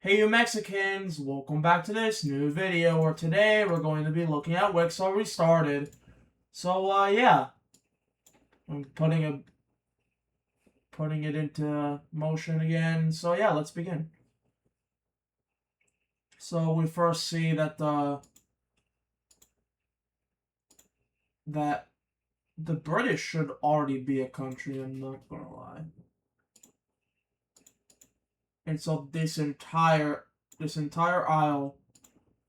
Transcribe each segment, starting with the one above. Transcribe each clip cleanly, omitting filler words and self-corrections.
Hey you Mexicans, welcome back to this new video where today we're going to be looking at WICSO Restarted. So yeah, I'm putting it into motion again. So yeah, let's begin. So we first see that the British should already be a country, I'm not gonna lie. And so this entire isle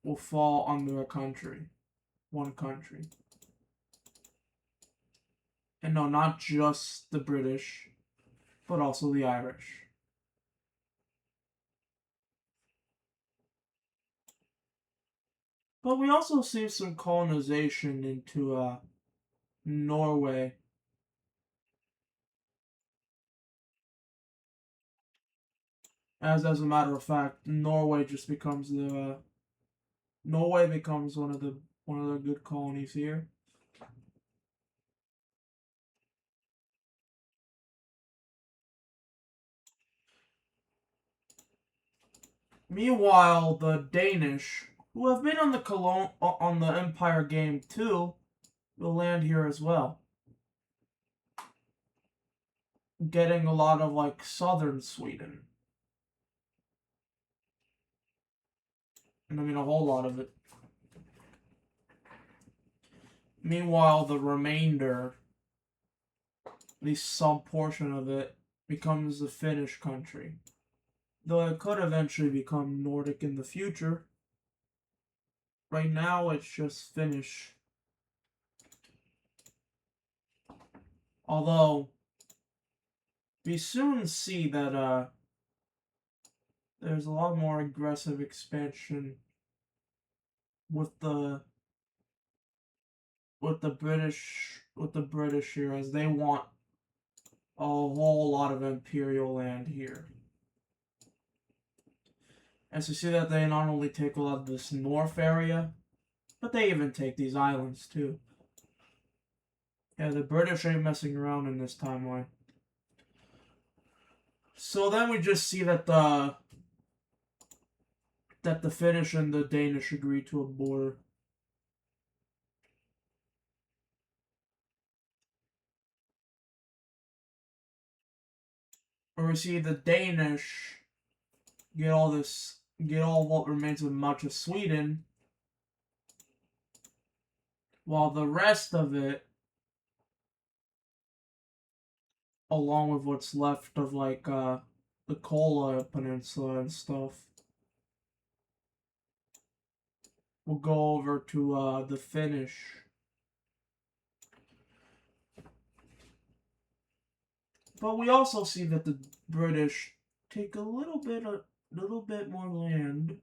will fall under a country. One country. And no, not just the British, but also the Irish. But we also see some colonization into Norway. As a matter of fact, Norway becomes one of the good colonies here. Meanwhile, the Danish, who have been on the Empire game too, will land here as well, getting a lot of like southern Sweden. And I mean a whole lot of it. Meanwhile, the remainder, at least some portion of it, becomes the Finnish country. Though it could eventually become Nordic in the future. Right now, it's just Finnish. Although, we soon see that there's a lot more aggressive expansion with the British here, as they want a whole lot of imperial land here. As you see that they not only take a lot of this north area, but they even take these islands too. Yeah, the British ain't messing around in this timeline. So then we just see that the Finnish and the Danish agree to a border. Where we see the Danish get all what remains of much of Sweden, while the rest of it, along with what's left of like the Kola Peninsula and stuff, will go over to the Finnish. But we also see that the British take a little bit more land.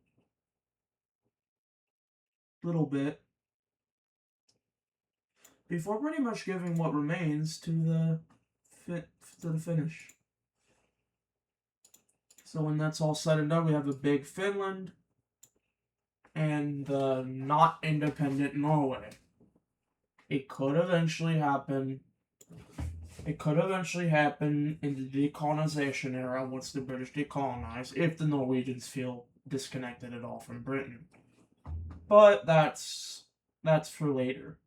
Little bit. Before pretty much giving what remains to the Finnish. So when that's all said and done, we have a big Finland and the not independent Norway. It could eventually happen. It could eventually happen in the decolonization era once the British decolonize, if the Norwegians feel disconnected at all from Britain. But that's for later.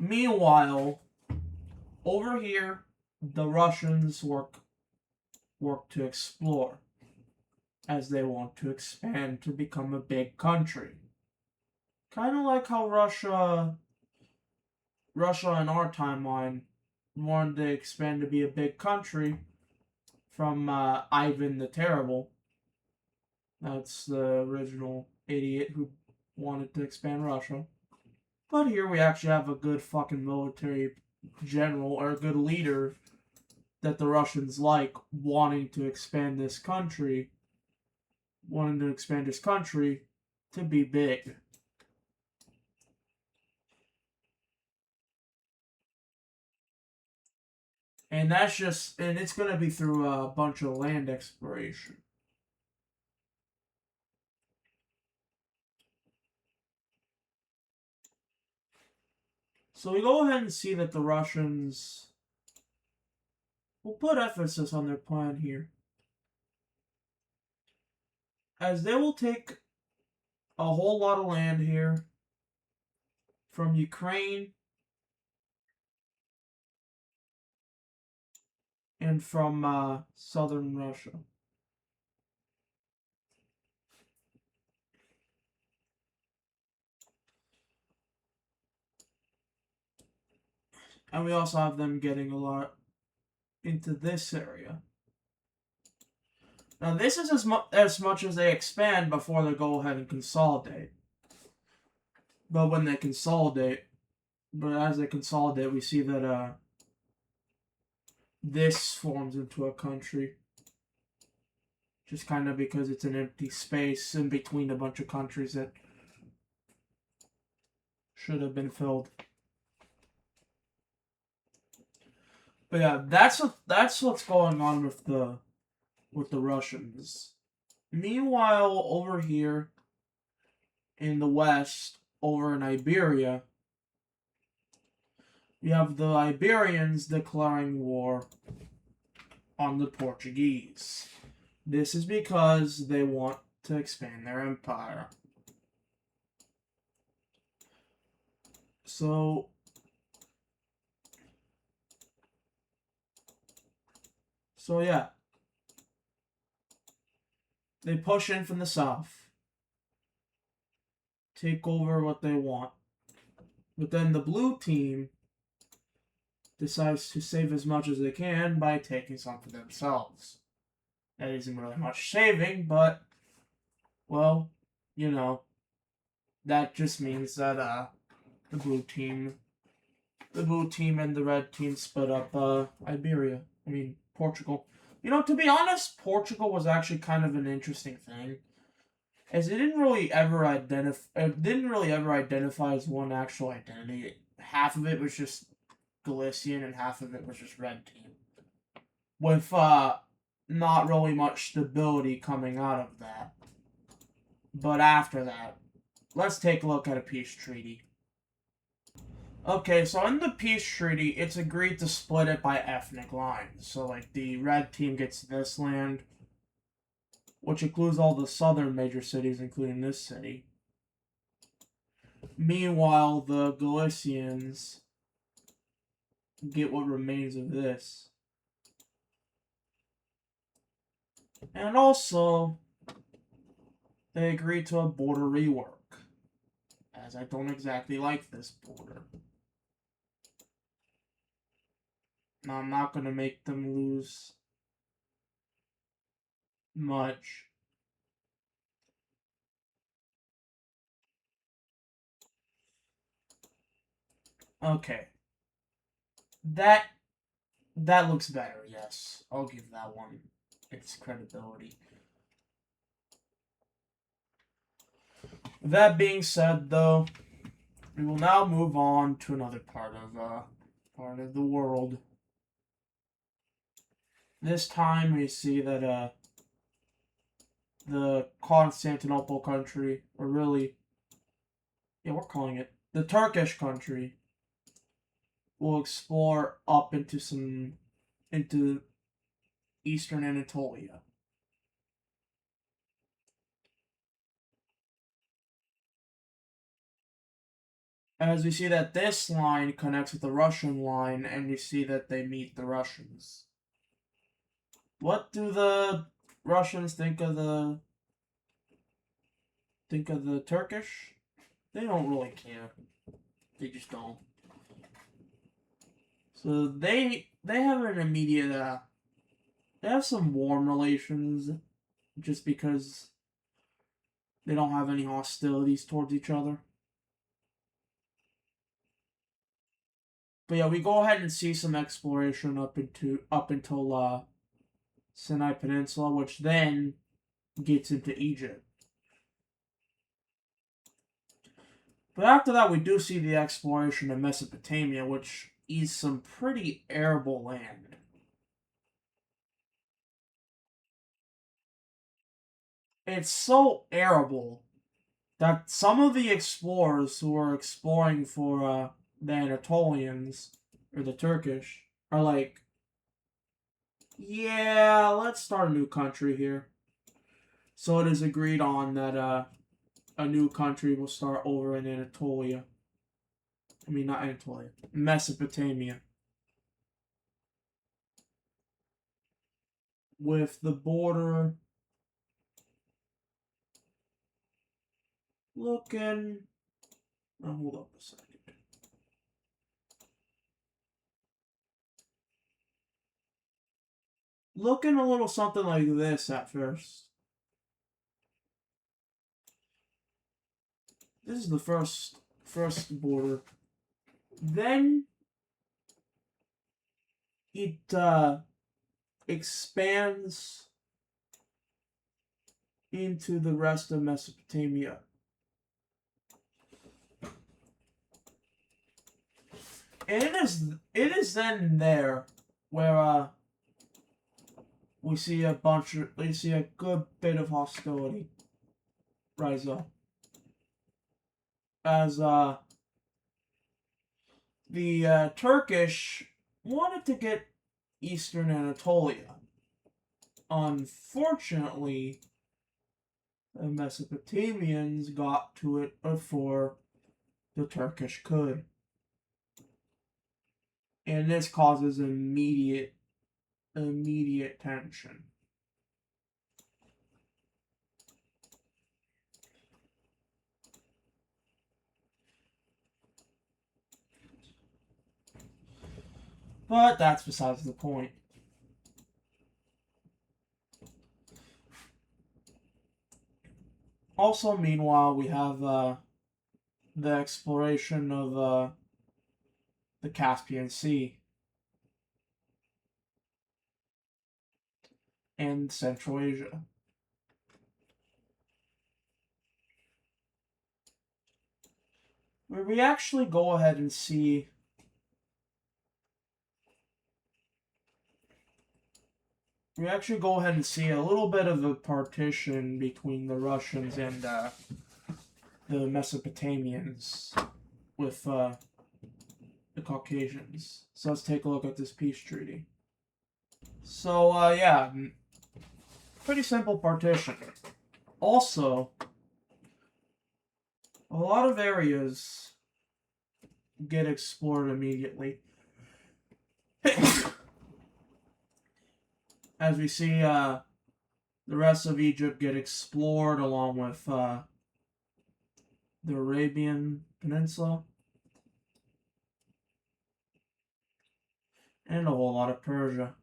Meanwhile, over here, the Russians work to explore, as they want to expand to become a big country. Kind of like how Russia in our timeline wanted to expand to be a big country from Ivan the Terrible. That's the original idiot who wanted to expand Russia. But here we actually have a good fucking military general, or a good leader that the Russians like, wanting to expand this country to be big. And it's going to be through a bunch of land exploration. So we go ahead and see that the Russians will put emphasis on their plan here. as they will take a whole lot of land here from Ukraine and from southern Russia. And we also have them getting a lot into this area. Now this is as much as they expand before they go ahead and consolidate. But when they consolidate, as they consolidate, we see that this forms into a country. Just kind of because it's an empty space in between a bunch of countries that should have been filled. But yeah, that's what's going on with the Russians. Meanwhile, over here in the west, over in Iberia, you have the Iberians declaring war on the Portuguese. This is because they want to expand their empire. So yeah. They push in from the south. Take over what they want. But then the blue team decides to save as much as they can by taking some for themselves. That isn't really much saving, but, well, you know, that just means that the blue team and the red team split up Portugal. You know, to be honest, Portugal was actually kind of an interesting thing, as it didn't really ever identify as one actual identity. Half of it was just Galician and half of it was just red team, with not really much stability coming out of that. But after that, let's take a look at a peace treaty. Okay, so in the peace treaty, it's agreed to split it by ethnic lines. So, like, the red team gets this land, which includes all the southern major cities, including this city. Meanwhile, the Galicians get what remains of this. And also, they agree to a border rework, as I don't exactly like this border. Now, I'm not going to make them lose much. Okay. That looks better, yes. I'll give that one its credibility. That being said, though, we will now move on to another part of the world. This time we see that the Constantinople country, or really, yeah, we're calling it the Turkish country, will explore up into eastern Anatolia. As we see that this line connects with the Russian line, and we see that they meet the Russians. What do the Russians think of the Turkish? They don't really care. They just don't. So they have an immediate they have some warm relations, just because they don't have any hostilities towards each other. But yeah, we go ahead and see some exploration up until Sinai Peninsula, which then gets into Egypt. But after that, we do see the exploration of Mesopotamia, which is some pretty arable land. It's so arable that some of the explorers who are exploring for the Anatolians, or the Turkish, are like, yeah, let's start a new country here. So it is agreed on that a new country will start over in Anatolia. I mean, not Anatolia, Mesopotamia. With the border looking. Oh, hold up a second. Looking a little something like this at first. This is the first border. Then it expands into the rest of Mesopotamia. And it is then there where we see a good bit of hostility rise up. As the Turkish wanted to get Eastern Anatolia. Unfortunately, the Mesopotamians got to it before the Turkish could. And this causes immediate tension. But that's besides the point. Also, meanwhile, we have the exploration of the Caspian Sea and Central Asia. Where we actually go ahead and see a little bit of a partition between the Russians and the Mesopotamians with the Caucasians. So let's take a look at this peace treaty. So, yeah, pretty simple partition. Also, a lot of areas get explored immediately. As we see, the rest of Egypt get explored along with the Arabian Peninsula. And a whole lot of Persia.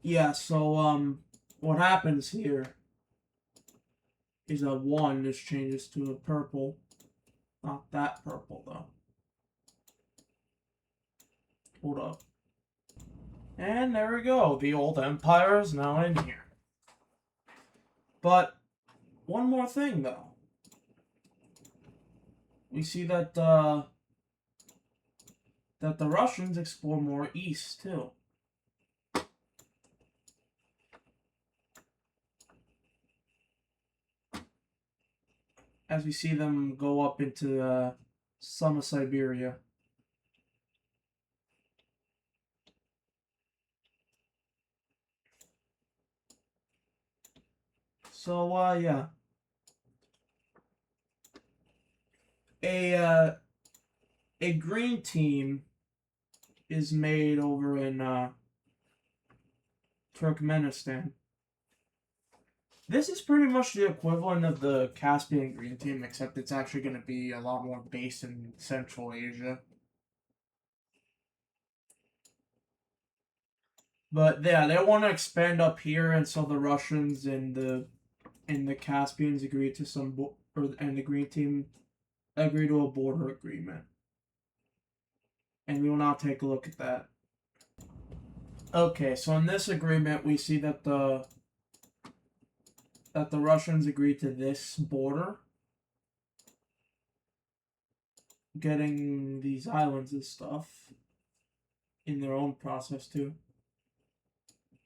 Yeah, so, what happens here is a 1, this changes to a purple. Not that purple, though. Hold up. And there we go. The old empire is now in here. But, one more thing, though. We see that the Russians explore more east, too. As we see them go up into some of Siberia. So, yeah. A green team is made over in Turkmenistan. This is pretty much the equivalent of the Caspian green team, except it's actually going to be a lot more based in Central Asia. But yeah, they want to expand up here, and so the Russians and the Caspians agreed to and the green team agreed to a border agreement. And we will now take a look at that. Okay, so in this agreement, we see that the Russians agreed to this border, getting these islands and stuff in their own process too,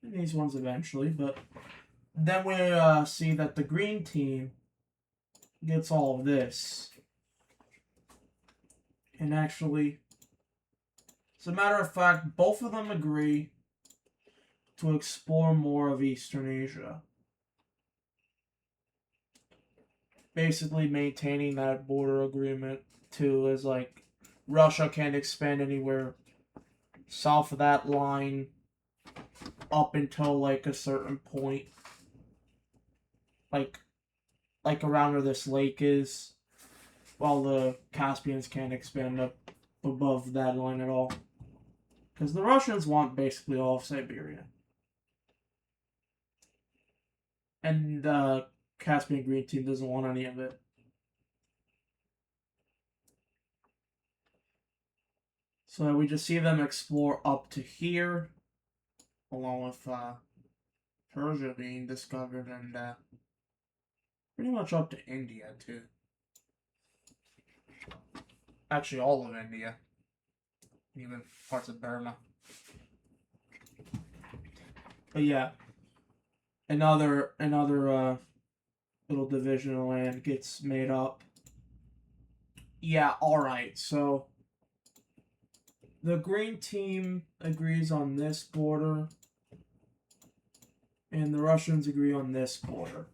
and these ones eventually. But then we see that the green team gets all of this, and actually, as a matter of fact, both of them agree to explore more of Eastern Asia. Basically maintaining that border agreement too, is like Russia can't expand anywhere south of that line up until like a certain point. Like around where this lake is, while the Caspians can't expand up above that line at all. Because the Russians want basically all of Siberia. And the Caspian Green Team doesn't want any of it. So we just see them explore up to here, along with Persia being discovered, and pretty much up to India too. Actually, all of India, even parts of Burma. But yeah, another little division of land gets made up. Yeah, alright, so the green team agrees on this border, and the Russians agree on this border.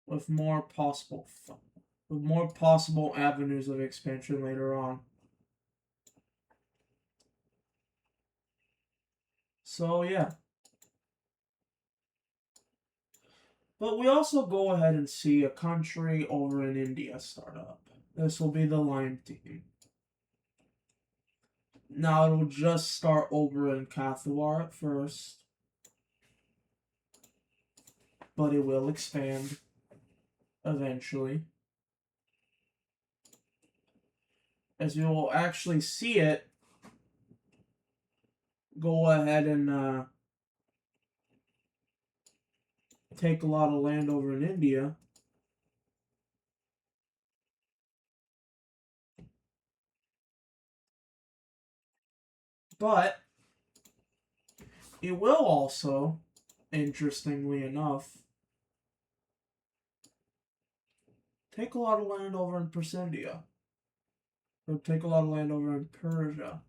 With more possible avenues of expansion later on. So yeah. But we also go ahead and see a country over in India start up. This will be the Lime team. Now it will just start over in Kathiawar at first, but it will expand eventually. As you will actually see it go ahead and take a lot of land over in India. But it will also, interestingly enough, take a lot of land over in Persia. Or take a lot of land over in Persia.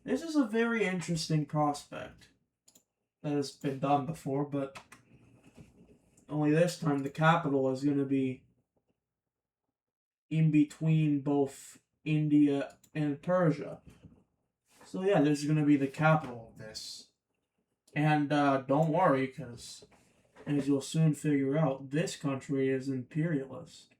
This is a very interesting prospect that has been done before, but only this time the capital is going to be in between both India and Persia. So yeah, this is going to be the capital of this. And don't worry, because as you'll soon figure out, this country is imperialist.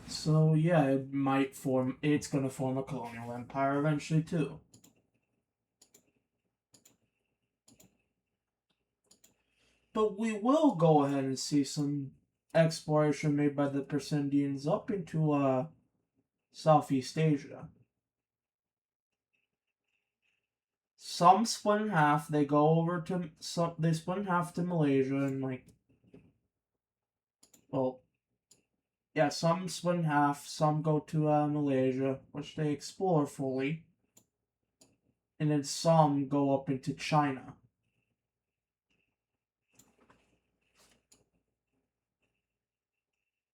So yeah, it's going to form a colonial empire eventually too. But we will go ahead and see some exploration made by the Persians up into Southeast Asia. Some split in half. They go over to they split in half to Malaysia and some split in half. Some go to Malaysia, which they explore fully, and then some go up into China.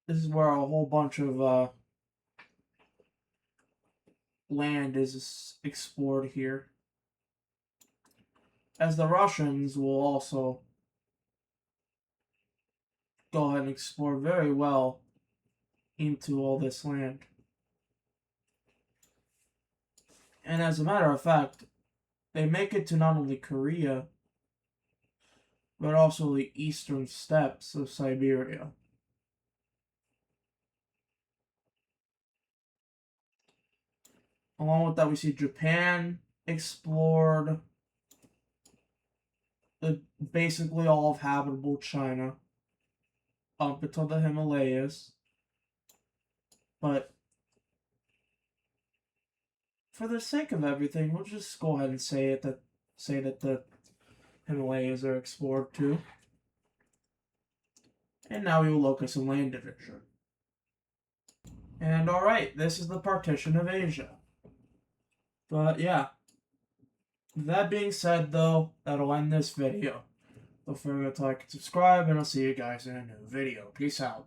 This is where a whole bunch of land is explored here. As the Russians will also go ahead and explore very well into all this land. And as a matter of fact, they make it to not only Korea, but also the eastern steppes of Siberia. Along with that, we see Japan explored basically all of habitable China up until the Himalayas. But for the sake of everything, we'll just go ahead and say that the Himalayas are explored too. And now we will look at some land division. And alright, this is the partition of Asia. But yeah. That being said though, that'll end this video. Don't forget to like and subscribe, and I'll see you guys in a new video. Peace out.